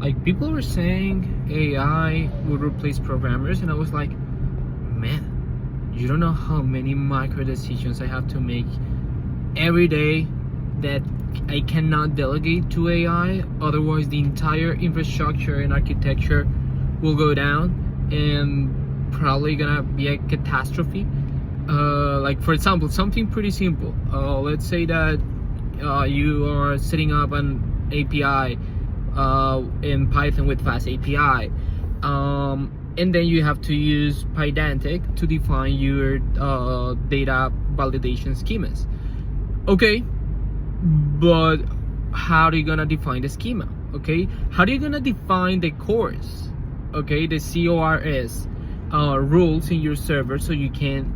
Like, people were saying AI would replace programmers, and I was like, man, you don't know how many micro decisions I have to make every day that I cannot delegate to AI. Otherwise, the entire infrastructure and architecture will go down and probably gonna be a catastrophe. Like, for example, something pretty simple. Let's say that you are setting up an API in Python with Fast API, and then you have to use Pydantic to define your data validation schemas. Okay, but how are you gonna define the schema? Okay, how are you gonna define the CORS? Okay, the CORS rules in your server so you can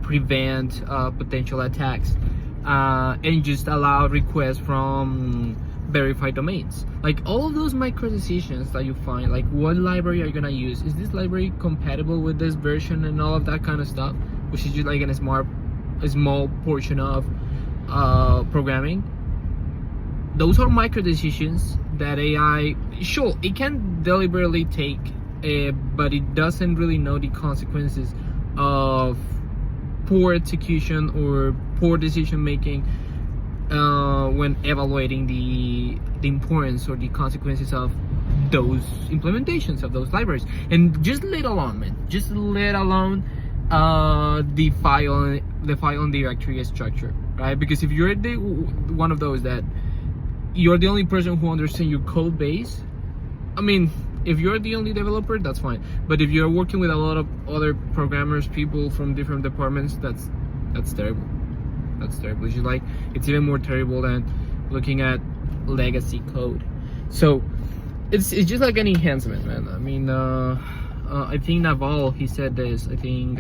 prevent potential attacks and just allow requests from verified domains. Like, all of those micro decisions that you find, like, what library are you gonna use? Is this library compatible with this version and all of that kind of stuff, which is just like a small portion of programming. Those are micro decisions that AI, sure, it can deliberately take, but it doesn't really know the consequences of poor execution or poor decision making when evaluating the importance or the consequences of those implementations of those libraries. And just let alone the file and directory structure, right? Because if you're one of those that you're the only person who understands your code base, I mean, if you're the only developer, that's fine. But if you're working with a lot of other programmers, people from different departments, that's terrible. That's terrible. It's just like, it's even more terrible than looking at legacy code. So it's just like an enhancement, man. I mean, I think Naval, he said this. I think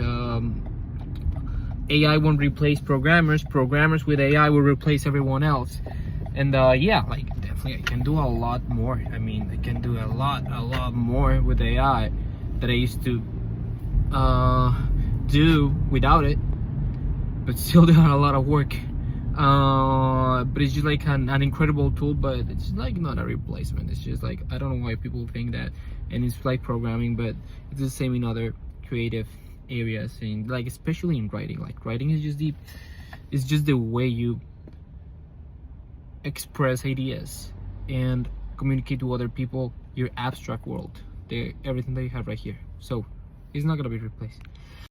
AI won't replace programmers. Programmers with AI will replace everyone else. And yeah, like, definitely I can do a lot more. I mean, I can do a lot more with AI that I used to do without it, but still there are a lot of work. But it's just like an incredible tool, but it's like not a replacement. It's just like, I don't know why people think that, and it's like programming, but it's the same in other creative areas, and like especially in writing. Like, writing is just the way you express ideas and communicate to other people your abstract world, everything that you have right here. So it's not gonna be replaced.